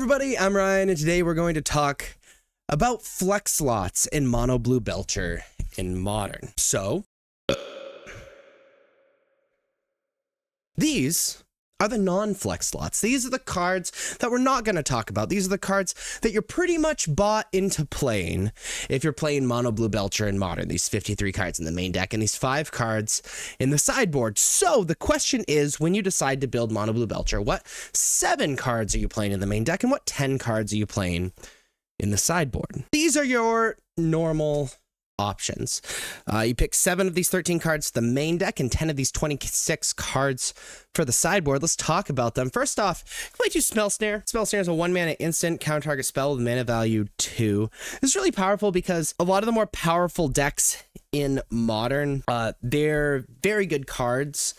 everybody, I'm Ryan, and today we're going to talk about flex slots in Mono Blue Belcher in Modern. So, these are the non-flex slots. These are the cards that we're not going to talk about. These are the cards that you're pretty much bought into playing if you're playing Mono Blue Belcher in Modern. These 53 cards in the main deck and these 5 cards in the sideboard. So the question is, when you decide to build Mono Blue Belcher, what 7 cards are you playing in the main deck and what 10 cards are you playing in the sideboard? These are your normal options. You pick 7 of these 13 cards for the main deck and 10 of these 26 cards for the sideboard. Let's talk about them. First off, play 2 Spell Snare. Spell Snare is a 1-mana instant counter target spell with mana value 2. This is really powerful because a lot of the more powerful decks in Modern, they're very good cards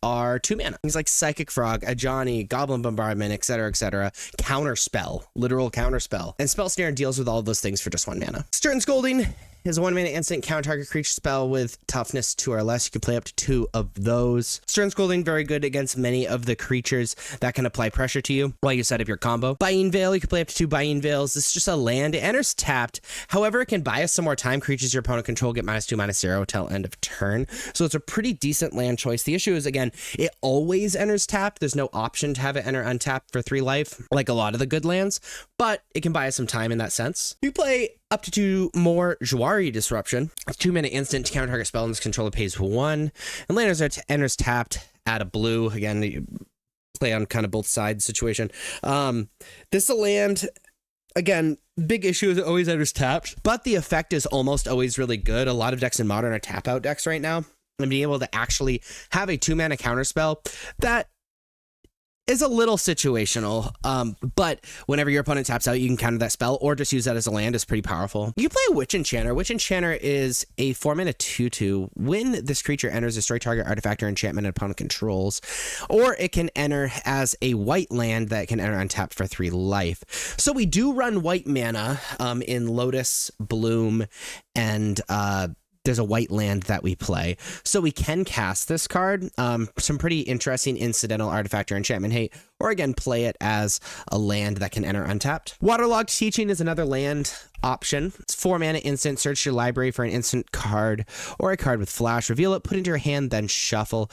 are 2 mana. Things like Psychic Frog, Ajani, Goblin Bombardment, etc., counter spell, literal counter spell. And Spell Snare deals with all of those things for just 1 mana. Stern Scolding is a 1-mana instant counter target creature spell with toughness 2 or less. You can play up to 2 of those. Stern Scolding, very good against many of the creatures that can apply pressure to you while you set up your combo. Buying Veil, you can play up to 2 Buying Veils. This is just a land. It enters tapped. However, it can buy us some more time. Creatures your opponent control get -2/-0 till end of turn. So it's a pretty decent land choice. The issue is, again, it always enters tapped. There's no option to have it enter untapped for 3 life, like a lot of the good lands, but it can buy us some time in that sense. You play up to 2 more Jwari Disruption. It's 2-mana instant counter target spell, and this controller pays 1. And land enters tapped, add a blue. Again, you play on kind of both sides situation. This is a land, again, big issue is it always enters tapped, but the effect is almost always really good. A lot of decks in Modern are tap out decks right now. And being able to actually have a 2-mana counter spell that is a little situational, but whenever your opponent taps out, you can counter that spell or just use that as a land is pretty powerful. You play a Witch Enchanter. Witch Enchanter is a 4-mana 2/2. When this creature enters, destroy target artifact or enchantment an opponent controls, or it can enter as a white land that can enter untapped for 3 life. So we do run white mana in Lotus, Bloom, and there's a white land that we play. So we can cast this card, some pretty interesting incidental artifact or enchantment hate, or again, play it as a land that can enter untapped. Waterlogged Teaching is another land option. It's 4-mana instant, search your library for an instant card or a card with flash, reveal it, put it into your hand, then shuffle.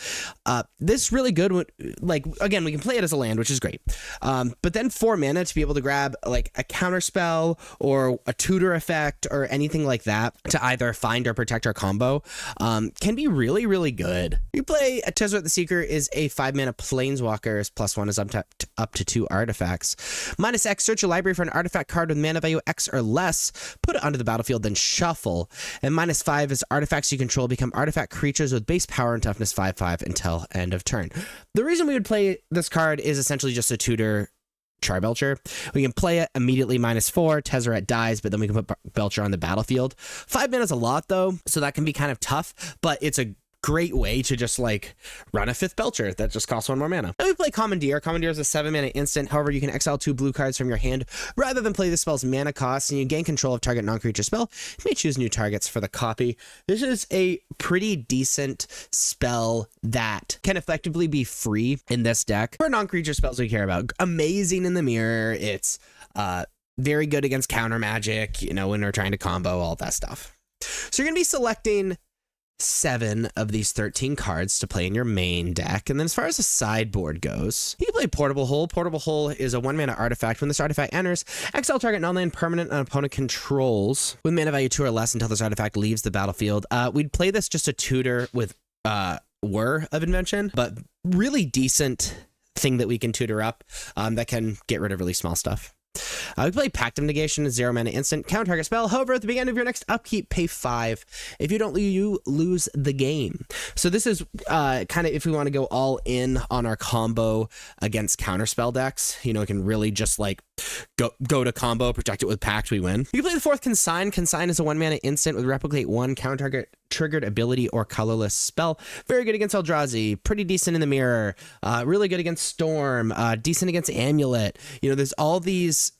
This is really good. Like, again, we can play it as a land, which is great. But then 4 mana to be able to grab like a counter spell or a tutor effect or anything like that to either find or protect our combo can be really, really good. You play a Tezzeret the Seeker is a 5-mana planeswalker. +1 is up to 2 artifacts. -X, search your library for an artifact card with mana value X or less, put it onto the battlefield, then shuffle. And -5 is artifacts you control become artifact creatures with base power and toughness 5/5 until end of turn. The reason we would play this card is essentially just a tutor Charbelcher. We can play it immediately -4. Tezzeret dies, but then we can put Belcher on the battlefield. 5 mana is a lot though, so that can be kind of tough, but it's a great way to just like run a 5th Belcher that just costs 1 more mana. Then we play Commandeer. Commandeer is a 7-mana instant. However, you can exile 2 blue cards from your hand rather than play the spell's mana cost, and you gain control of target non-creature spell. You may choose new targets for the copy. This is a pretty decent spell that can effectively be free in this deck for non-creature spells we care about. Amazing in the mirror. It's very good against counter magic, you know, when we're trying to combo, all that stuff. So you're going to be selecting 7 of these 13 cards to play in your main deck. And then as far as the sideboard goes, you can play Portable Hole. Portable Hole is a 1-mana artifact. When this artifact enters, exile target non-land permanent an opponent controls with mana value 2 or less until this artifact leaves the battlefield. We'd play this just a tutor with Whir of Invention, but really decent thing that we can tutor up that can get rid of really small stuff. We play Pact of Negation, a 0-mana instant counter target spell. However, at the beginning of your next upkeep, pay 5. If you don't, you lose the game. So this is kind of if we want to go all in on our combo against counterspell decks. You know, it can really just like go to combo, protect it with Pact, we win. You can play the 4th Consign. Consign is a 1-mana instant with replicate 1 counter target triggered ability or colorless spell. Very good against Eldrazi, pretty decent in the mirror, really good against Storm, decent against Amulet. You know, there's all these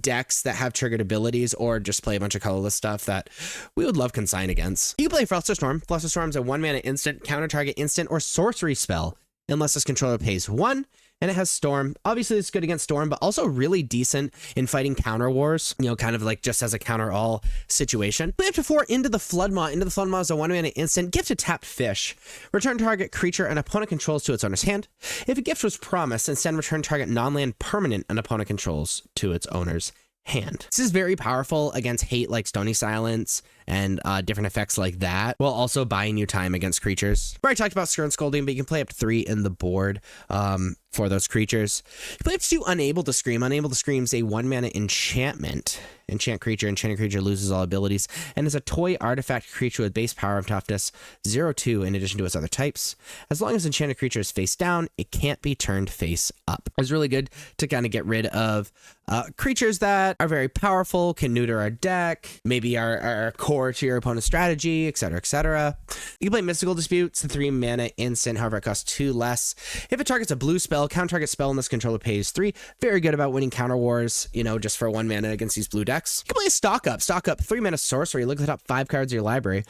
decks that have triggered abilities or just play a bunch of colorless stuff that we would love Consign against. You can play Flusterstorm. Flusterstorm is a 1-mana instant, counter target instant or sorcery spell unless this controller pays 1. and it has Storm. Obviously, it's good against Storm, but also really decent in fighting counter wars, you know, kind of like just as a counter all situation. Play up to 4 into the Flood Maw. Into the Flood Maw is a 1-mana instant. Gift a tapped fish. Return target creature an opponent controls to its owner's hand. If a gift was promised, instead return target non-land permanent an opponent controls to its owner's hand. This is very powerful against hate like Stony Silence and different effects like that, while also buying you time against creatures. We already talked about Skirn Scolding, but you can play up to 3 in the board for those creatures. You play up to 2 Unable to Scream. Unable to Scream is a 1-mana enchantment. Enchant creature. Enchanted creature loses all abilities and is a toy artifact creature with base power of toughness 0/2 in addition to its other types. As long as enchanted creature is face down, it can't be turned face up. It's really good to kind of get rid of creatures that are very powerful, can neuter our deck, maybe are core to your opponent's strategy, etc., etc. You can play Mystical Dispute. It's a 3-mana instant, however, it costs 2 less. If it targets a blue spell, counter target spell in this controller pays 3. Very good about winning counter wars, you know, just for 1 mana against these blue decks. You can play a Stock Up. Stock Up, 3-mana sorcery. Look at the top 5 cards of your library.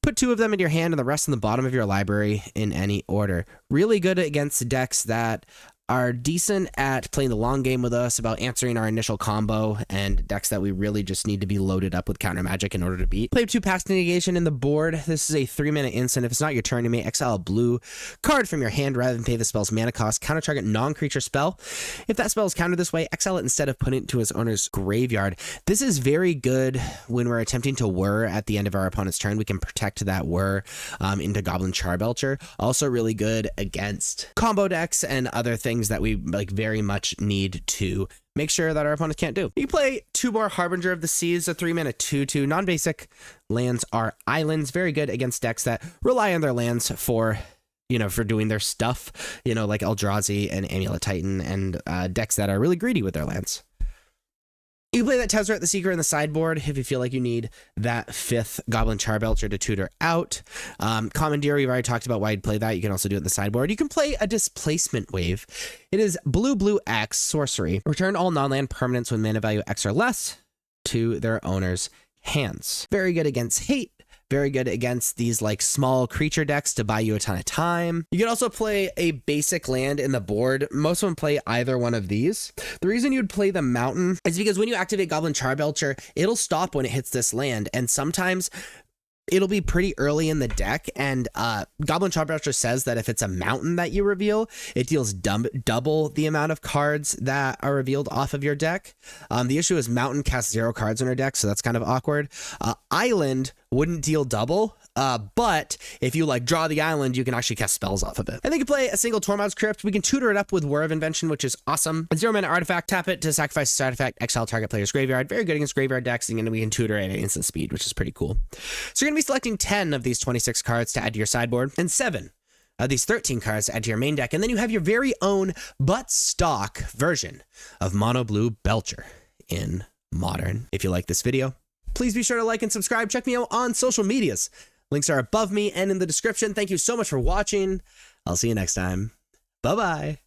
Put 2 of them in your hand and the rest in the bottom of your library in any order. Really good against decks that are decent at playing the long game with us, about answering our initial combo, and decks that we really just need to be loaded up with counter magic in order to beat. Play 2 Past Negation in the board. This is a 3-mana instant. If it's not your turn, you may exile a blue card from your hand rather than pay the spell's mana cost. Counter target non-creature spell. If that spell is countered this way, exile it instead of putting it to its owner's graveyard. This is very good when we're attempting to whir at the end of our opponent's turn. We can protect that whir into Goblin Charbelcher. Also really good against combo decks and other things that we like very much need to make sure that our opponents can't do. You play 2 more Harbinger of the Seas, a 3-mana 2/2. Non-basic lands are islands. Very good against decks that rely on their lands for, you know, for doing their stuff, you know, like Eldrazi and Amulet Titan, and decks that are really greedy with their lands. You play that Tezzeret the Seeker in the sideboard if you feel like you need that 5th Goblin Charbelcher to tutor out. Commandeer, we've already talked about why you'd play that. You can also do it in the sideboard. You can play a Displacement Wave. It is blue X sorcery. Return all non-land permanents with mana value X or less to their owner's hands. Very good against hate. Very good against these like small creature decks to buy you a ton of time. You can also play a basic land in the board. Most of them play either one of these. The reason you'd play the Mountain is because when you activate Goblin Charbelcher, it'll stop when it hits this land. And sometimes it'll be pretty early in the deck, and Goblin Charbelcher says that if it's a mountain that you reveal, it deals double the amount of cards that are revealed off of your deck. The issue is Mountain casts 0 cards on her deck, so that's kind of awkward. Island wouldn't deal double, but if you like draw the island, you can actually cast spells off of it. And they can play a single Tormod's Crypt. We can tutor it up with Whir of Invention, which is awesome. A 0-mana artifact, tap it to sacrifice this artifact, exile target player's graveyard. Very good against graveyard decks, and we can tutor it at instant speed, which is pretty cool. So you're gonna be selecting 10 of these 26 cards to add to your sideboard, and 7 of these 13 cards to add to your main deck, and then you have your very own but stock version of Mono Blue Belcher in Modern. If you like this video, please be sure to like and subscribe. Check me out on social medias. Links are above me and in the description. Thank you so much for watching. I'll see you next time. Bye-bye.